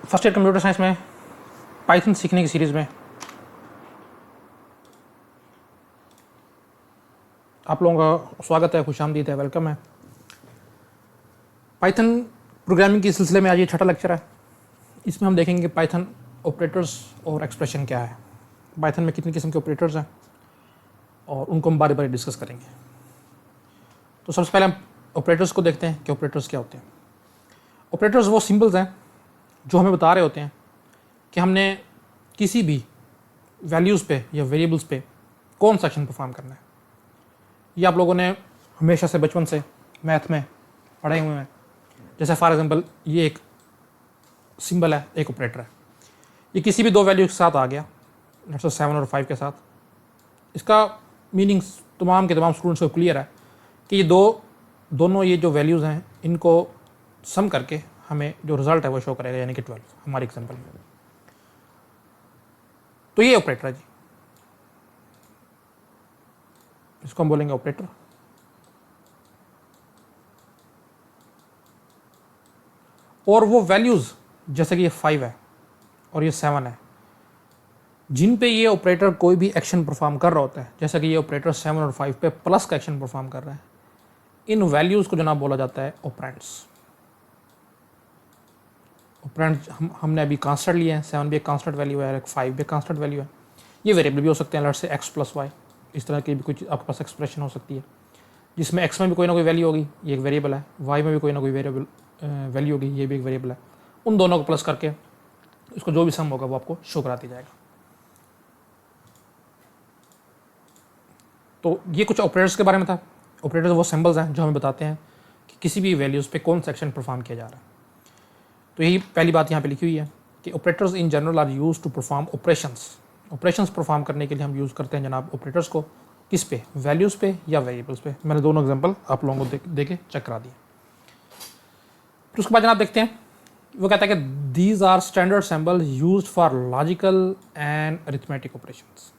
First year computer science में Python सीखने की सीरीज़ में आप लोगों का स्वागत है, खुशामदीद है, वेलकम है। पाइथन प्रोग्रामिंग के सिलसिले में आज ये छठा लेक्चर है। इसमें हम देखेंगे कि पाइथन ऑपरेटर्स और एक्सप्रेशन क्या है, पाइथन में कितनी किस्म के ऑपरेटर्स हैं और उनको हम बारी बारी डिस्कस करेंगे। तो सबसे पहले हम ऑपरेटर्स को देखते हैं कि ऑपरेटर्स क्या होते हैं। ऑपरेटर्स वो सिंबल्स हैं जो हमें बता रहे होते हैं कि हमने किसी भी वैल्यूज़ पे या वेरिएबल्स पे कौन सा एक्शन परफॉर्म करना है। ये आप लोगों ने हमेशा से बचपन से मैथ में पढ़े हुए हैं। जैसे फॉर एग्जांपल ये एक सिंबल है, एक ऑपरेटर है, ये किसी भी दो वैल्यू के साथ आ गया, लेट्स से 7 और 5 के साथ। इसका मीनिंग तमाम के तमाम स्टूडेंट्स को क्लियर है कि ये दोनों ये जो वैल्यूज़ हैं इनको सम करके हमें जो रिजल्ट है वो शो करेगा, यानी कि 12 हमारे एग्जांपल में। तो ये ऑपरेटर है जी, इसको हम बोलेंगे ऑपरेटर। और वो वैल्यूज़ जैसे कि ये 5 है और ये 7 है, जिन पे ये ऑपरेटर कोई भी एक्शन परफॉर्म कर रहा होता है, जैसा कि ये ऑपरेटर 7 और 5 पे प्लस का एक्शन परफॉर्म कर रहा है, इन वैल्यूज़ को जनाब बोला जाता है ऑपरेंड्स। ऑपरेंड्स हमने अभी कांस्टेंट लिए हैं, 7 भी एक कांस्टेंट वैल्यू है, 5 भी कांस्टेंट वैल्यू है। ये वेरिएबल भी हो सकते हैं, लेट्स से x + y, इस तरह की भी कुछ आपके पास एक्सप्रेशन हो सकती है जिसमें x में भी कोई ना कोई वैल्यू होगी, ये एक वेरिएबल है, y में भी कोई ना कोई वेरिएबल वैल्यू होगी, ये भी एक वेरिएबल है। उन दोनों को प्लस करके इसको जो भी सम होगा वो आपको शो करा दिया जाएगा। तो ये कुछ ऑपरेटर्स के बारे में था। ऑपरेटर्स वो सिंबल्स हैं जो हमें बताते हैं कि किसी भी वैल्यूज़ पे कौन सा एक्शन परफॉर्म किया जा रहा है। तो यही पहली बात यहाँ पे लिखी हुई है कि operators in general are use to perform operations perform करने के लिए हम यूज़ करते हैं जनाब ऑपरेटर्स को, किस पे, वैल्यूज़ पे या वेरिएबल्स पे। मैंने दोनों एग्जांपल आप लोगों को दे के चेक करा दिए। फिर उसके बाद जनाब देखते हैं, वो कहता है कि these are standard symbol used for logical and arithmetic operations.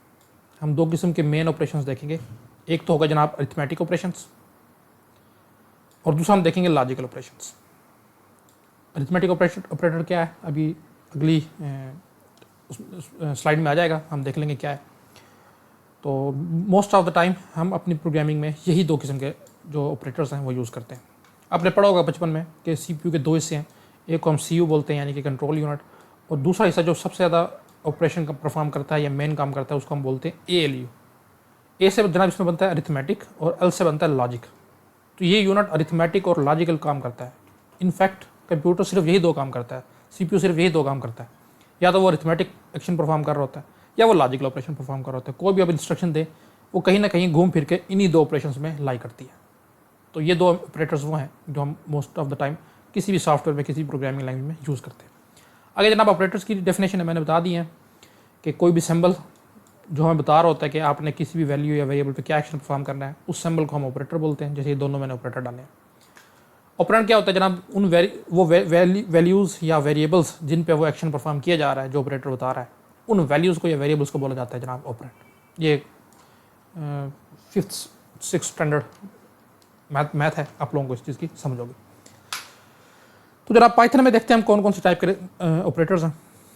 हम दो किस्म के मेन ऑपरेशंस देखेंगे, एक तो होगा जनाब अरिथमेटिक ऑपरेशंस और दूसरा हम देखेंगे लॉजिकल ऑपरेशंस। अरिथमेटिक ऑपरेटर क्या है अभी अगली स्लाइड में आ जाएगा, हम देख लेंगे क्या है। तो मोस्ट ऑफ द टाइम हम अपनी प्रोग्रामिंग में यही दो किस्म के जो ऑपरेटर्स हैं वो यूज़ करते हैं। आपने पढ़ा होगा बचपन में कि सीपीयू के दो हिस्से हैं, एक को हम सीयू बोलते हैं यानी कि कंट्रोल यूनिट, और दूसरा हिस्सा जो सबसे ज़्यादा ऑपरेशन का परफॉर्म करता है या मेन काम करता है उसको हम बोलते हैं एएलयू। ए से जनाब इसमें बनता है अरिथमेटिक और एल से बनता है लॉजिक। तो ये यूनिट अरिथमेटिक और लॉजिकल काम करता है। इनफैक्ट कंप्यूटर सिर्फ यही दो काम करता है, सीपीयू सिर्फ यही दो काम करता है, या तो वो अरिथमेटिक एक्शन परफॉर्म कर रहा होता है या वो लॉजिकल ऑपरेशन परफॉर्म कर रहा होता है। कोई भी अब इंस्ट्रक्शन दे वो कहीं ना कहीं घूम फिर के इन्हीं दो ऑपरेशंस में लाई करती है। तो ये दो ऑपरेटर्स वो हैं जो हम मोस्ट ऑफ द टाइम किसी भी सॉफ्टवेयर में, किसी भी प्रोग्रामिंग लैंग्वेज में यूज़ करते हैं। आगे जनाब ऑपरेटर्स की डेफिनेशन है, मैंने बता दी है कि कोई भी सिंबल जो हमें बता रहा होता है कि आपने किसी भी वैल्यू या वेरिएबल पे क्या एक्शन परफॉर्म करना है, उस सिंबल को हम ऑपरेटर बोलते हैं। जैसे ये दोनों मैंने ऑपरेटर डाले हैं। ऑपरेंड क्या होता है जनाब, उन वैल्यूज़ या वेरिएबल्स जिन पे वो एक्शन परफॉर्म किया जा रहा है, जो ऑपरेटर बता रहा है, उन वैल्यूज़ को या वेरिएबल्स को बोला जाता है जनाब ऑपरेंड। ये 5th 6th स्टैंडर्ड मैथ है, आप लोगों को इस चीज़ की समझ होगी। तो जनाब पाइथन में देखते हैं हम कौन कौन से टाइप के ऑपरेटर्स हैं।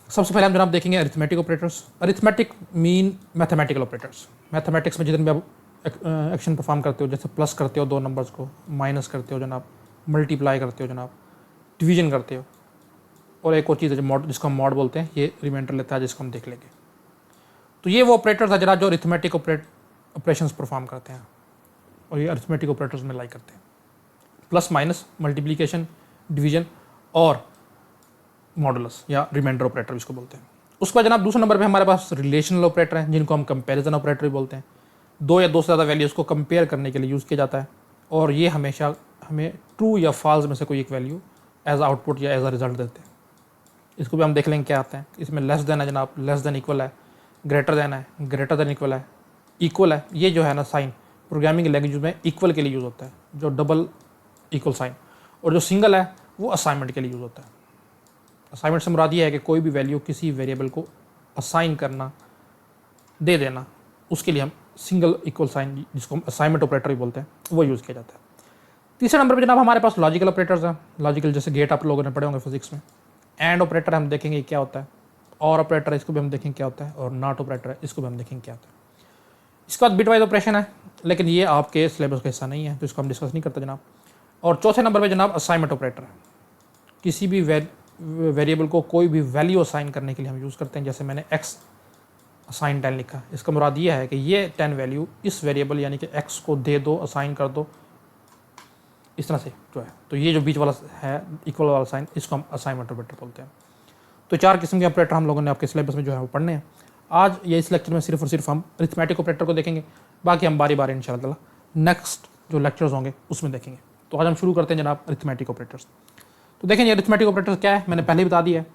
सबसे पहले हम जनाब देखेंगे arithmetic operators. Arithmetic mean mathematical operators. Mathematics में जितने भी आप एक्शन परफॉर्म करते हो, जैसे प्लस करते हो दो नंबर्स को, माइनस करते हो जनाब, मल्टीप्लाई करते हो जनाब, डिवीजन करते हो, और एक और चीज़ है जो मॉड, जिसको हम मॉड बोलते हैं, ये रिमाइंडर लेता है जिसको हम देख लेंगे। तो ये वो ऑपरेटर्स है जनाब जो अरिथमेटिक ऑपरेशंस परफॉर्म करते हैं और ये अरिथमेटिक ऑपरेटर्स में लाई करते हैं। प्लस, माइनस, मल्टीप्लिकेशन, डिवीजन और मॉडुलस या रिमाइंडर ऑपरेटर इसको बोलते हैं। उसके बाद जनाब दूसरे नंबर पे हमारे पास रिलेशनल ऑपरेटर हैं जिनको हम कंपैरिजन ऑपरेटर भी बोलते हैं। दो या दो से ज़्यादा वैल्यूज़ को कंपेयर करने के लिए यूज़ किया जाता है और ये हमेशा हमें ट्रू या फॉल्स में से कोई एक वैल्यू एज आउटपुट या एज अ रिजल्ट देते हैं। इसको भी हम देख लेंगे क्या आता है। इसमें लेस देन है जनाब, लेस देन इक्वल है, ग्रेटर देन है, ग्रेटर देन इक्वल है, इक्वल है। ये जो है ना साइन प्रोग्रामिंग लैंग्वेज में इक्वल के लिए यूज़ होता है, जो डबल इक्वल साइन, और जो सिंगल है वो असाइनमेंट के लिए यूज़ होता है। असाइनमेंट से मुराद ये है कि कोई भी वैल्यू किसी वेरिएबल को असाइन करना, दे देना, उसके लिए हम सिंगल इक्वल साइन, जिसको हम असाइनमेंट ऑपरेटर भी बोलते हैं, वो यूज़ किया जाता है। तीसरे नंबर पे जनाब हमारे पास लॉजिकल ऑपरेटर्स हैं। लॉजिकल जैसे गेट आप लोगों ने पढ़े होंगे फिजिक्स में। एंड ऑपरेटर हम देखेंगे क्या होता है, और ऑपरेटर इसको भी हम देखेंगे क्या होता है, और नॉट ऑपरेटर है इसको भी हम देखेंगे क्या होता है। इसके बाद बिटवाइज ऑपरेशन है, लेकिन ये आपके सिलेबस का हिस्सा नहीं है तो इसको हम डिस्कस नहीं करते जनाब। और चौथे नंबर पे जनाब असाइनमेंट ऑपरेटर है। किसी भी वेरिएबल को कोई भी वैल्यू असाइन करने के लिए हम यूज़ करते हैं। जैसे मैंने x असाइन 10 लिखा, इसका मुराद ये है कि ये 10 वैल्यू इस वेरिएबल यानी कि x को दे दो, असाइन कर दो, इस तरह से जो है। तो ये जो बीच वाला है इक्वल वाला साइन, इसको हम असाइनमेंट ऑपरेटर बोलते हैं। तो 4 किस्म के ऑपरेटर हम लोगों ने आपके सिलेबस में जो है वो पढ़ने हैं। आज ये इस लेक्चर में सिर्फ और सिर्फ हम अरिथमेटिक ऑपरेटर को देखेंगे, बाकी हम बारी बारी इंशाल्लाह नेक्स्ट जो लेक्चर्स होंगे उसमें देखेंगे। तो आज हम शुरू करते हैं जनाब अरिथमेटिक ऑपरेटर्स। तो देखें ये अरिथमेटिक ऑपरेटर क्या है, मैंने पहले ही बता दिया है।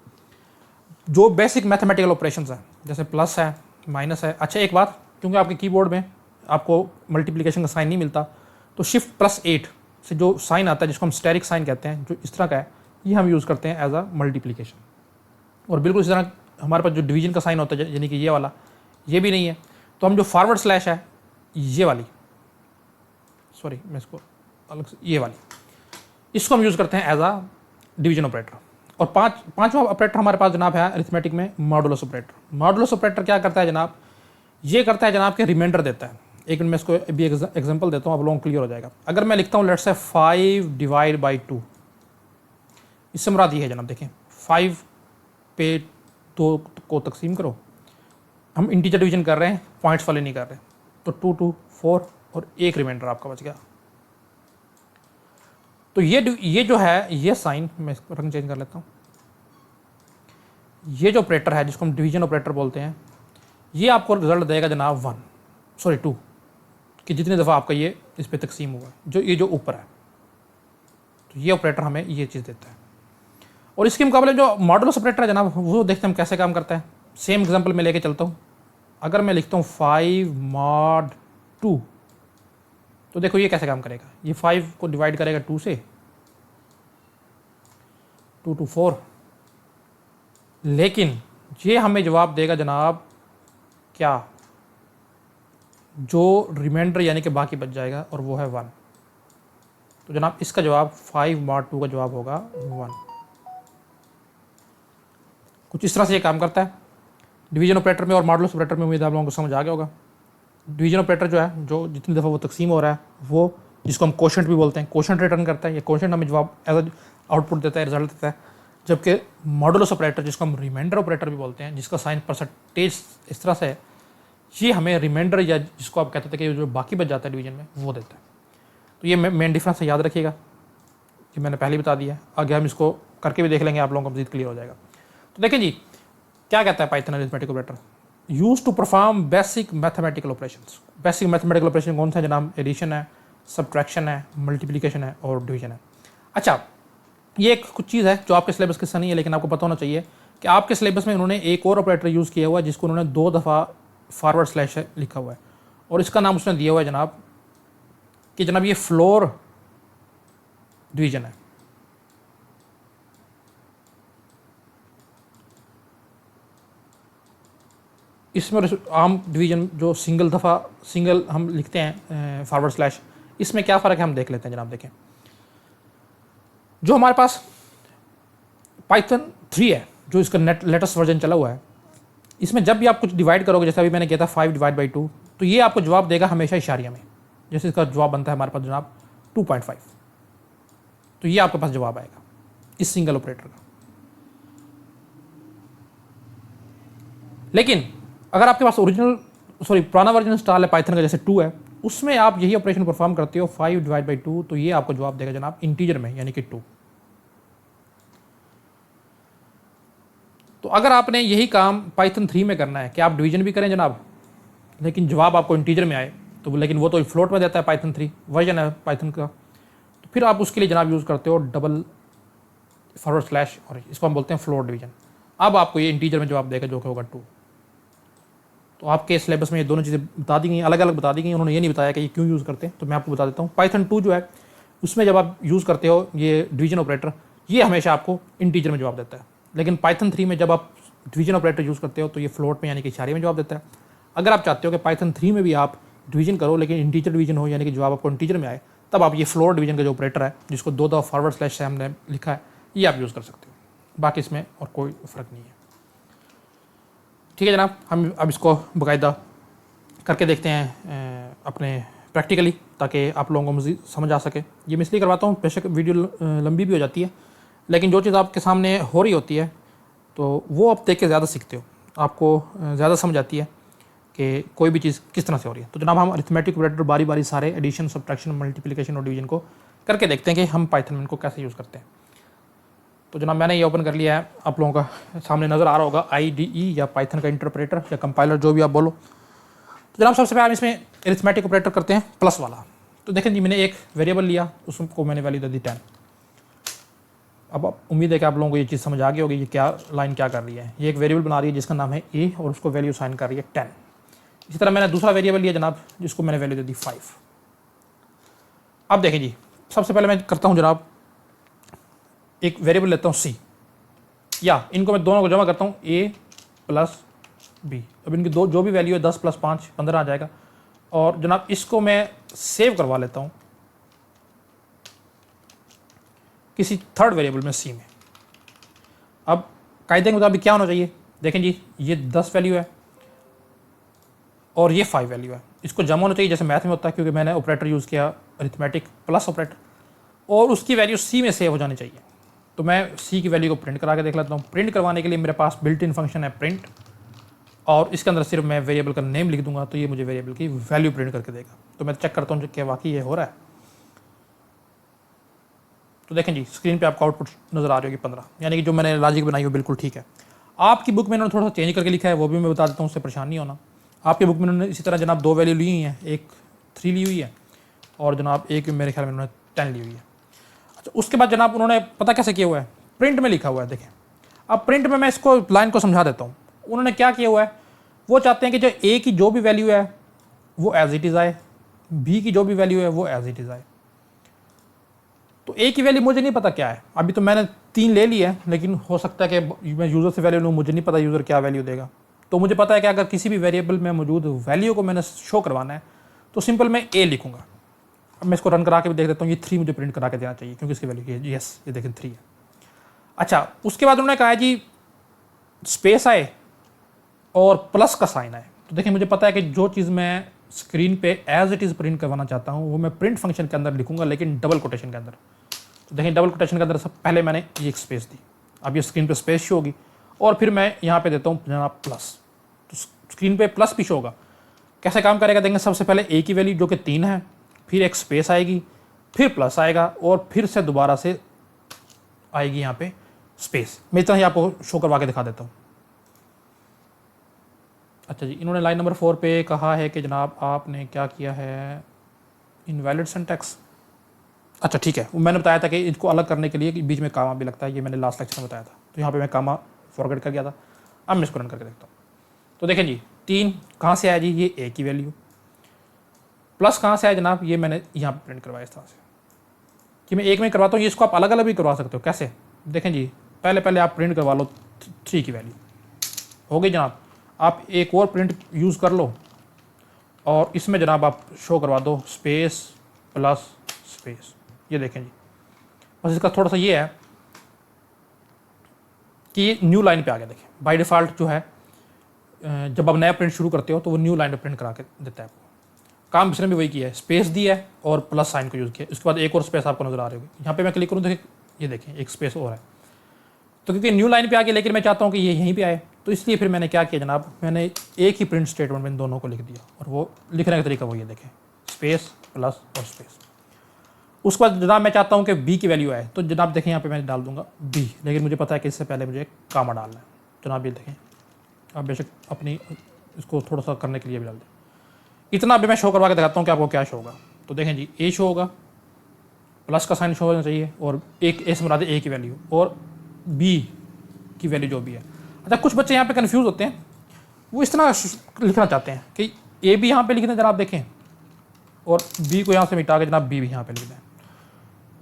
जो बेसिक मैथमेटिकल ऑपरेशंस हैं, जैसे प्लस है, माइनस है। अच्छा एक बात, क्योंकि आपके कीबोर्ड में आपको मल्टीप्लिकेशन का साइन नहीं मिलता, तो शिफ्ट +8 से जो साइन आता है जिसको हम स्टेरिक साइन कहते हैं, जो इस तरह का है, ये हम यूज़ करते हैं एज अ मल्टीप्लिकेशन। और बिल्कुल इस तरह हमारे पास जो डिवीजन का साइन होता है यानी कि ये वाला, ये भी नहीं है। तो हम जो फॉरवर्ड स्लैश है ये वाली, सॉरी मैं इसको अलग से, ये वाली, इसको हम यूज़ करते हैं एज अ डिवीजन ऑपरेटर। और पांचवा ऑपरेटर हमारे पास जनाब है अरिथमेटिक में मॉडुलस ऑपरेटर। मॉडुलस ऑपरेटर क्या करता है जनाब, ये करता है जनाब के रिमाइंडर देता है। एक मिनट में इसको भी एग्जांपल देता हूँ, आप लोगों को क्लियर हो जाएगा। अगर मैं लिखता हूँ लेट्स से 5/2, इससे मुराद ये है जनाब, देखें 5 पे 2 को तकसीम करो। हम इंटीजर डिवीजन कर रहे हैं, पॉइंट्स वाले नहीं कर रहे। तो 2 2 4 और एक रिमाइंडर आपका बच गया। तो ये जो है ये साइन, मैं इसको रंग चेंज कर लेता हूँ। ये जो ऑपरेटर है जिसको हम डिवीजन ऑपरेटर बोलते हैं, ये आपको रिजल्ट देगा जनाब 2 कि जितनी दफ़ा आपका ये इस पर तकसीम हुआ, जो ये जो ऊपर है। तो ये ऑपरेटर हमें ये चीज़ देता है। और इसके मुकाबले जो मॉडुलस ऑपरेटर है जनाब, वो देखते हैं हम कैसे काम करता है। सेम एग्जांपल में लेके चलता हूँ। अगर मैं लिखता हूँ 5 mod 2, तो देखो ये कैसे काम करेगा। ये 5 को डिवाइड करेगा 2 से, 2 2 4, लेकिन ये हमें जवाब देगा जनाब क्या, जो रिमाइंडर यानी कि बाकी बच जाएगा, और वो है 1। तो जनाब इसका जवाब 5 mod 2 का जवाब होगा 1। कुछ इस तरह से ये काम करता है डिवीजन ऑपरेटर में और मॉडुलस ऑपरेटर में। उम्मीद आप लोगों को समझ आ गया होगा। डिवीजन ऑपरेटर जो है, जो जितनी दफ़ा वो तकसीम हो रहा है, वो जिसको हम कोशेंट भी बोलते हैं, कोशेंट रिटर्न करता है। ये कोशेंट हमें जवाब एज आउटपुट देता है, रिजल्ट देता है। जबकि मॉडुलस ऑपरेटर जिसको हम रिमाइंडर ऑपरेटर भी बोलते हैं, जिसका साइन परसेंटेज इस तरह से है, ये हमें रिमाइंडर या जिसको आप कहते थे कि जो बाकी बच जाता है डिवीजन में, वो देता है। तो ये मेन डिफरेंस है, याद रखिएगा, कि मैंने पहले ही बता दिया है। आगे हम इसको करके भी देख लेंगे, आप लोगों को मज़ीद क्लियर हो जाएगा। तो देखें जी क्या कहता है Python arithmetic operator, use to perform basic mathematical operations. Basic mathematical operation कौन सा है जनाब, एडिशन है, सब्ट्रैक्शन है, मल्टीप्लिकेशन है और डिवीजन है। अच्छा ये एक कुछ चीज़ है जो आपके सिलेबस के हिस्सा नहीं है, लेकिन आपको पता होना चाहिए कि आपके सिलेबस में उन्होंने एक और ऑपरेटर यूज़ किया हुआ है जिसको उन्होंने 2 दफ़ा फॉरवर्ड स्लैश लिखा हुआ है, और इसका नाम उसने दिया हुआ है जनाब कि जनाब ये फ्लोर डिवीजन है। इसमें आम डिवीजन जो सिंगल हम लिखते हैं फॉरवर्ड स्लैश, इसमें क्या फ़र्क है हम देख लेते हैं जनाब। देखें जो हमारे पास पाइथन 3 है, जो इसका लेटेस्ट वर्जन चला हुआ है, इसमें जब भी आप कुछ डिवाइड करोगे, जैसे अभी मैंने किया था 5/2, तो ये आपको जवाब देगा हमेशा इशारिया में। जैसे इसका जवाब बनता है हमारे पास जनाब 2.5, तो ये आपके पास जवाब आएगा इस सिंगल ऑपरेटर का। लेकिन अगर आपके पास पुराना वर्जन इंस्टॉल है पाइथन का, जैसे 2 है, उसमें आप यही ऑपरेशन परफॉर्म करते हो 5/2, तो ये आपको जवाब देगा जनाब इंटीजर में यानी कि 2। तो अगर आपने यही काम पाइथन 3 में करना है कि आप डिवीजन भी करें जनाब, लेकिन जवाब आपको इंटीजर में आए, तो लेकिन वो तो फ्लोट में देता है, पाइथन 3 वर्जन है पाइथन का, तो फिर आप उसके लिए जनाब यूज़ करते हो डबल फॉरवर्ड स्लैश, और इसको हम बोलते हैं फ्लोट डिवीजन। अब आपको ये इंटीजर में जवाब देगा जो कि होगा 2। तो आपके सिलेबस में ये दोनों चीज़ें बता दी गई, अलग अलग बता दी गई। उन्होंने ये नहीं बताया कि ये क्यों यूज़ करते हैं, तो मैं आपको बता देता हूँ। पाइथन 2 जो है उसमें जब आप यूज़ करते हो ये डिवीजन ऑपरेटर, ये हमेशा आपको इंटीजर में जवाब देता है। लेकिन पाइथन 3 में जब आप डिवीजन ऑपरेटर यूज़ करते हो तो ये फ्लोट में यानी कि इशारे में जवाब देता है। अगर आप चाहते हो कि पाइथन 3 में भी आप डिवीजन करो लेकिन इंटीजर डिवीजन हो, यानी कि जवाब आपको इंटीजर में आए, तब आप ये फ्लोट डिवीजन का जो ऑपरेटर है, जिसको 2 दफ़ा फॉरवर्ड स्लैश से हमने लिखा है, ये आप यूज़ कर सकते हो। बाकी इसमें और कोई फ़र्क नहीं है। ठीक है जनाब, हम अब इसको बाकायदा करके देखते हैं अपने प्रैक्टिकली, ताकि आप लोगों को मज़ीद समझ आ सके। ये मैं इसलिए करवाता हूँ, बेशक वीडियो लंबी भी हो जाती है, लेकिन जो चीज़ आपके सामने हो रही होती है तो वो आप देख के ज़्यादा सीखते हो, आपको ज़्यादा समझ आती है कि कोई भी चीज़ किस तरह से हो रही है। तो जनाब हम अरिथमेटिक ऑपरेटर बारी बारी सारे एडिशन, सब्ट्रैक्शन, मल्टीप्लिकेशन और डिवीजन को करके देखते हैं कि हम पाइथन में इनको कैसे यूज़ करते हैं। तो जनाब मैंने ये ओपन कर लिया है, आप लोगों का सामने नज़र आ रहा होगा IDE या पाइथन का इंटरप्रेटर या कंपाइलर, जो भी आप बोलो। तो जनाब सबसे पहले हम इसमें अरिथमेटिक ऑपरेटर करते हैं प्लस वाला। तो देखें जी, मैंने एक वेरिएबल लिया, उसको मैंने वैल्यू दे दी 10। अब उम्मीद है कि आप लोगों को ये चीज़ समझ आ गई होगी, ये क्या लाइन क्या कर रही है। ये एक वेरिएबल बना रही है जिसका नाम है a और उसको वैल्यू साइन कर रही है 10। इसी तरह मैंने दूसरा वेरिएबल लिया जनाब, जिसको मैंने वैल्यू दे दी 5। अब देखें जी, सबसे पहले मैं करता हूँ जनाब, एक वेरिएबल लेता हूँ c, या इनको मैं दोनों को जमा करता हूँ a प्लस b। अब इनकी दो जो भी वैल्यू है 10 प्लस 5 15 आ जाएगा। और जनाब इसको मैं सेव करवा लेता हूँ किसी थर्ड वेरिएबल में c में। अब कायदे के मुताबिक क्या होना चाहिए, देखें जी, ये 10 वैल्यू है और ये 5 वैल्यू है, इसको जमा होना चाहिए जैसे मैथ में होता है, क्योंकि मैंने ऑपरेटर यूज़ किया अरिथमेटिक प्लस ऑपरेटर, और उसकी वैल्यू c में सेव हो जानी चाहिए। तो मैं c की वैल्यू को प्रिंट करा के देख लेता हूँ। प्रिंट करवाने के लिए मेरे पास बिल्ट इन फंक्शन है प्रिंट, और इसके अंदर सिर्फ मैं वेरिएबल का नेम लिख दूंगा तो ये मुझे वेरिएबल की वैल्यू प्रिंट करके देगा। तो मैं चेक करता हूँ कि वाकई ये हो रहा है। तो देखें जी, स्क्रीन पे आपको आउटपुट नज़र आ रही होगी 15, यानी कि जो मैंने लॉजिक बनाई हो बिल्कुल ठीक है। आपकी बुक में इन्होंने थोड़ा सा चेंज करके लिखा है, वो भी मैं बता देता हूँ, उससे परेशान नहीं होना। आपकी बुक में उन्होंने इसी तरह जनाब 2 वैल्यू ली हुई हैं, एक 3 ली हुई है और जनाब एक मेरे ख्याल में उन्होंने 10 ली हुई है। अच्छा, उसके बाद जनाब उन्होंने पता कैसे किया हुआ है, प्रिंट में लिखा हुआ है। देखें, अब प्रिंट में मैं इसको लाइन को समझा देता हूँ। उन्होंने क्या किया हुआ है, वो चाहते हैं कि जो ए की जो भी वैल्यू है वो एज इट इज़ आए, बी की जो भी वैल्यू है वो एज इट इज़ आए। तो ए की वैल्यू मुझे नहीं पता क्या है, अभी तो मैंने 3 ले ली है, लेकिन हो सकता है कि मैं यूज़र से वैल्यू लूँ, मुझे नहीं पता यूज़र क्या वैल्यू देगा। तो मुझे पता है कि अगर किसी भी वेरिएबल में मौजूद वैल्यू को मैंने शो करवाना है तो सिंपल मैं ए लिखूंगा। अब मैं इसको रन करा के भी देख देता हूँ, ये 3 मुझे प्रिंट करा के देना चाहिए क्योंकि इसकी वैल्यू ये यस, ये देखें 3 है। अच्छा, उसके बाद उन्होंने कहा जी स्पेस आए और प्लस का साइन आए। तो देखिए, मुझे पता है कि जो चीज़ मैं स्क्रीन पे एज इट इज़ प्रिंट करवाना चाहता हूँ वो मैं प्रिंट फंक्शन के अंदर लिखूंगा, लेकिन डबल कोटेशन के अंदर। तो देखिए, डबल कोटेशन के अंदर सब पहले मैंने ये एक स्पेस दी, अब ये स्क्रीन पे स्पेस शो होगी, और फिर मैं यहाँ पे देता हूँ जनाब प्लस, तो स्क्रीन पे प्लस भी शो होगा। कैसे काम करेगा देखेंगे, सबसे पहले ए की वैल्यू जो कि 3 है, फिर एक स्पेस आएगी, फिर प्लस आएगा, और फिर से दोबारा से आएगी यहाँ पे स्पेस। मैं इतना ही आपको शो करवा के दिखा देता हूँ। अच्छा जी, इन्होंने लाइन नंबर 4 पे कहा है कि जनाब आपने क्या किया है, इनवैलिड सिंटैक्स। अच्छा ठीक है, मैंने बताया था कि इसको अलग करने के लिए कि बीच में कामा भी लगता है, ये मैंने लास्ट लेक्चर में बताया था। तो यहाँ पे मैं कामा फॉरगेट कर गया था। अब मैं इसको रन करके देखता हूँ। तो देखें जी, 3 कहाँ से आया जी, ये ए की वैल्यू। प्लस कहाँ से आया जनाब, ये मैंने यहाँ पे प्रिंट करवाया इस तरह से कि मैं एक में करवाता हूँ। ये इसको आप अलग अलग भी करवा सकते हो। कैसे, देखें जी, पहले आप प्रिंट करवा लो 3 की वैल्यू, हो गई जनाब। आप एक और प्रिंट यूज़ कर लो और इसमें जनाब आप शो करवा दो स्पेस प्लस स्पेस। ये देखें जी, बस इसका थोड़ा सा ये है कि ये न्यू लाइन पे आ गया। देखें, बाय डिफ़ॉल्ट जो है जब आप नया प्रिंट शुरू करते हो तो वो न्यू लाइन पे प्रिंट करा के देता है आपको। काम इसने भी वही किया है, स्पेस दिया है और प्लस साइन को यूज़ किया। उसके बाद एक और स्पेस आपको नज़र आ रही होगी। यहाँ पे मैं क्लिक करूँ, देखिए ये देखें एक स्पेस और है। तो क्योंकि न्यू लाइन पे आ गया, लेकिन मैं चाहता हूँ कि ये यहीं पे आए, तो इसलिए फिर मैंने क्या किया जनाब, मैंने एक ही प्रिंट स्टेटमेंट में इन दोनों को लिख दिया, और वो लिखने का तरीका वो ये देखें, स्पेस प्लस और स्पेस। उसके बाद जनाब मैं चाहता हूँ कि बी की वैल्यू आए, तो जनाब देखें यहाँ पे मैं डाल दूंगा बी, लेकिन मुझे पता है कि इससे पहले मुझे कामा डालना है। जनाब ये देखें, आप बेशक अपनी इसको थोड़ा सा करने के लिए भी डाल दें। इतना अभी मैं शो करवा के दिखाता हूँ कि आपको क्या शो होगा। तो देखें जी, ए शो होगा, प्लस का साइन शो होना चाहिए, और एक ए से मुराद ए की वैल्यू और बी की वैल्यू जो भी है। अच्छा, कुछ बच्चे यहाँ पे कंफ्यूज होते हैं, वो इस तरह लिखना चाहते हैं कि ए भी यहाँ पे लिख दें जनाब, देखें, और बी को यहाँ से मिटा के जनाब बी भी यहाँ पे लिख दें।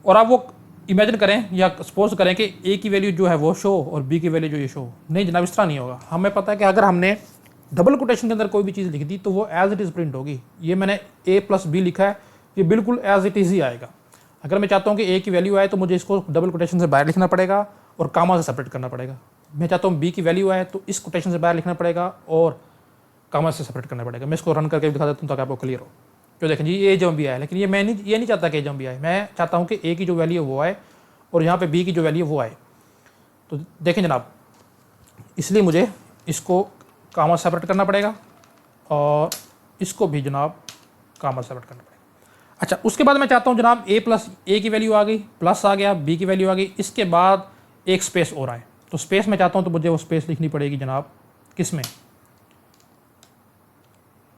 और आप वो इमेजिन करें या सपोज करें कि ए की वैल्यू जो है वो शो और बी की वैल्यू जो ये शो। नहीं जनाब, इस तरह नहीं होगा। हमें पता है कि अगर हमने डबल कोटेशन के अंदर कोई भी चीज़ लिख दी तो वो एज इट इज़ प्रिंट होगी। ये मैंने ए प्लस बी लिखा है, ये बिल्कुल एज इट इज़ ही आएगा। अगर मैं चाहता हूँ कि ए की वैल्यू आए तो मुझे इसको डबल कोटेशन से बाहर लिखना पड़ेगा, और कामा से सेपरेट करना पड़ेगा। मैं चाहता हूँ बी की वैल्यू आए तो इस कोटेशन से बाहर लिखना पड़ेगा और कामा से सेपरेट करना पड़ेगा। मैं इसको रन करके दिखा देता हूँ ताकि आपको क्लियर हो। तो देखें जी ये जब भी आए, लेकिन ये नहीं चाहता कि जब भी आए, मैं चाहता हूँ कि ए की जो वैल्यू है वो आए और यहाँ पे बी की जो वैल्यू है वो आए। तो देखें जनाब, इसलिए मुझे इसको कामा सेपरेट करना पड़ेगा और इसको भी जनाब कामा सेपरेट करना पड़ेगा। अच्छा, उसके बाद मैं चाहता हूँ जनाब ए प्लस ए की वैल्यू आ गई, प्लस आ गया, बी की वैल्यू आ गई, इसके बाद एक स्पेस और आए। तो स्पेस मैं चाहता हूँ तो मुझे वो स्पेस लिखनी पड़ेगी जनाब किस में,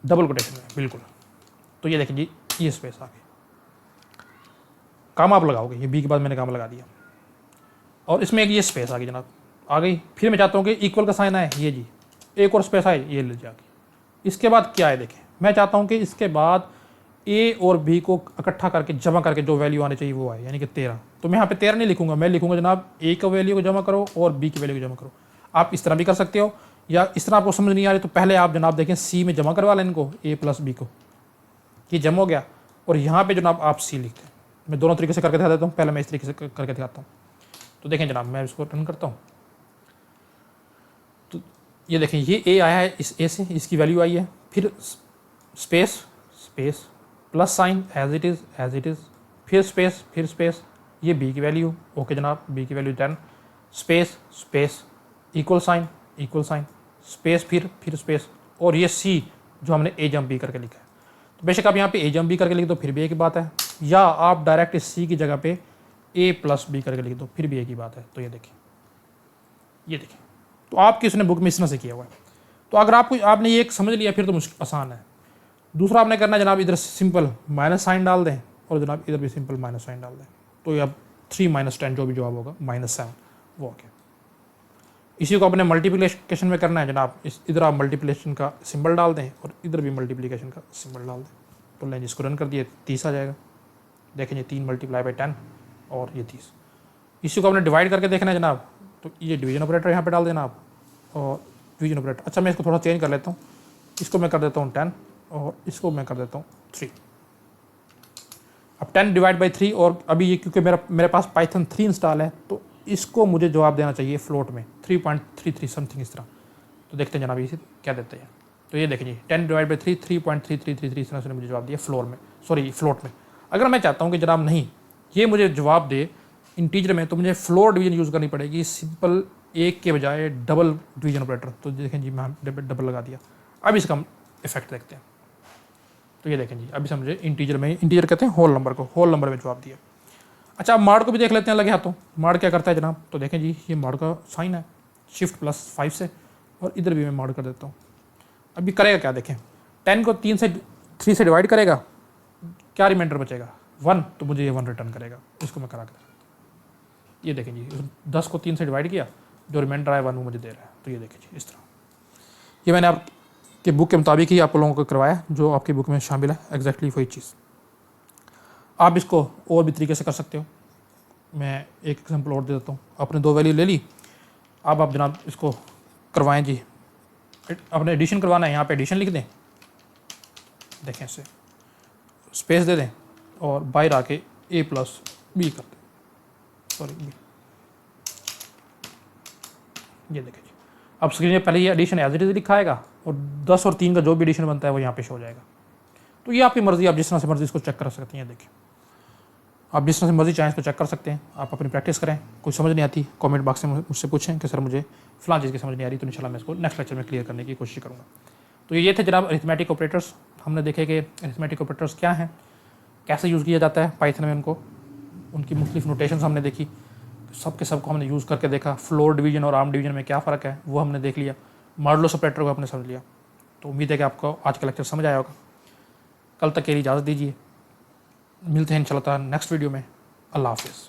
डबल कोटेशन में, बिल्कुल। तो ये देखें जी ये स्पेस आ गई, कामा आप लगाओगे, ये बी के बाद मैंने कामा लगा दिया और इसमें एक ये स्पेस आ गई जनाब, आ गई। फिर मैं चाहता हूँ कि इक्वल का साइन आए, ये जी एक और स्पेस आए, ये ले जाके। इसके बाद क्या है देखें, मैं चाहता हूँ कि इसके बाद ए और बी को इकट्ठा करके जमा करके जो वैल्यू आनी चाहिए वो आए, यानी कि 13। तो मैं यहाँ पे 13 नहीं लिखूंगा, मैं लिखूंगा जनाब ए का वैल्यू को जमा करो और बी की वैल्यू को जमा करो। आप इस तरह भी कर सकते हो, या इस तरह आपको समझ नहीं आ रही तो पहले आप जनाब देखें सी में जमा करवा लें इनको, ए प्लस बी को, ये जमा हो गया और यहाँ पे जनाब आप सी लिखते हैं। मैं दोनों तरीके से करके दिखा देता हूँ, पहले मैं इस तरीके से करके दिखाता हूँ। तो देखें जनाब, मैं इसको रन करता हूँ तो ये देखें ये ए आया है, इस ए से इसकी वैल्यू आई है, फिर space space plus sign as it is, फिर स्पेस, ये बी की वैल्यू, ओके जनाब, बी की value 10, space space equal sign space, फिर स्पेस, और ये सी जो हमने ए जम बी करके लिखा है। तो बेशक आप यहाँ पे ए जम बी करके लिख दो फिर भी एक ही बात है, या आप डायरेक्ट इस सी की जगह पे ए प्लस बी करके लिख दो फिर भी एक ही बात है। तो ये देखिए तो आपकी उसने बुक में इस तरह से किया हुआ है। तो अगर आपने ये एक समझ लिया फिर तो मुश्किल आसान है। दूसरा आपने करना है जनाब, इधर सिंपल माइनस साइन डाल दें और जनाब इधर भी सिंपल माइनस साइन डाल दें। तो ये अब 3 - 10 जो भी जवाब होगा -7 वो हो गया। इसी को अपने मल्टीप्लिकेशन में करना है जनाब, इधर आप मल्टीप्लिकेशन का सिंबल डाल दें और इधर भी मल्टीप्लिकेशन का सिंबल डाल दें। तो लें जिसको रन कर दिए 30 आ जाएगा। देखें ये 3 × 10 और ये 30। इसी को आपने डिवाइड करके देखना है जनाब, तो ये डिवीजन ऑपरेटर यहाँ पे डाल देना आप और डिवीजन ऑपरेटर। अच्छा मैं इसको थोड़ा चेंज कर लेता हूँ, इसको मैं कर देता हूँ 10 और इसको मैं कर देता हूँ 3। अब 10 / 3 और अभी ये क्योंकि मेरे पास पाइथन 3 इंस्टॉल है तो इसको मुझे जवाब देना चाहिए फ्लोट में 3.33 समथिंग इस तरह। तो देखते हैं जनाब ये क्या देते हैं। तो ये देखें जी 10 / 3 3.3333 इस तरह से मुझे जवाब दिया फ्लोट में। अगर मैं चाहता हूँ कि जनाब नहीं ये मुझे जवाब दे इंटीजर में तो मुझे फ्लोर डिवीजन यूज़ करनी पड़ेगी, सिंपल एक के बजाय डबल डिवीजन ऑपरेटर। तो देखें जी मैं डबल लगा दिया। अब इसका हम इफेक्ट देखते हैं। तो ये देखें जी अभी समझे इंटीजर कहते हैं होल नंबर में जवाब दिया। अच्छा अब मार्ड को भी देख लेते हैं लगे हाथों। मार्ड क्या करता है जनाब, तो देखें जी ये मार्ड का साइन है शिफ्ट +5 से, और इधर भी मैं मार्ड कर देता हूँ। अभी करेगा क्या देखें, 10 को 3 से डिवाइड करेगा, क्या रिमाइंडर बचेगा 1, तो मुझे ये 1 रिटर्न करेगा। इसको मैं करा कर ये देखें जी 10 को 3 से डिवाइड किया, जो रिमाइंडर आया 1 वो मुझे दे रहा है। तो ये देखें जी इस तरह, ये मैंने आपके बुक के मुताबिक ही आप लोगों को करवाया, जो आपकी बुक में शामिल है एग्जैक्टली वही चीज़। आप इसको और भी तरीके से कर सकते हो। मैं एक एग्जांपल और दे देता हूँ। आपने 2 वैल्यू ले ली, अब आप जनाब इसको करवाएं जी, अपने एडिशन करवाना है, यहाँ पे एडिशन लिख दें, देखें इससे स्पेस दे दें और बाहर आके a + b कर दें, सॉरी b। ये देखें जी अब स्क्रीन में पहले ये एडिशन एज इट इज़ लिखा आएगा और 10 और 3 का जो भी एडिशन बनता है वो यहाँ पे शो हो जाएगा। तो ये आपकी मर्ज़ी, आप जिस तरह से मर्ज़ी इसको चेक कर सकते हैं। देखिए आप जिस तरह से मर्ज़ी चाहें इसको चेक कर सकते हैं। आप अपनी प्रैक्टिस करें, कोई समझ नहीं आती कमेंट बॉक्स में मुझसे पूछें कि सर मुझे फ़लाँ चीज़ की समझ नहीं आ रही, तो इंशाल्लाह मैं इसको नेक्स्ट लेक्चर में क्लियर करने की कोशिश करूँगा। तो ये थे जनाब अरिथमेटिक ऑपरेटर्स। हमने देखे कि अरिथमेटिक ऑपरेटर्स क्या हैं, कैसे यूज़ किया जाता है पाइथन में, उनकी मुख्तलिफ नोटेशंस हमने देखी, सब के सब को हमने यूज़ करके देखा। फ्लोर डिवीजन और आर्म डिवीजन में क्या फ़र्क है वो हमने देख लिया, मॉडुलस ऑपरेटर को हमने समझ लिया। तो उम्मीद है कि आपको आज का लेक्चर समझ आया होगा। कल तक के लिए इजाज़त दीजिए, मिलते हैं इंशाल्लाह नेक्स्ट वीडियो में। अल्लाह हाफ़िज़।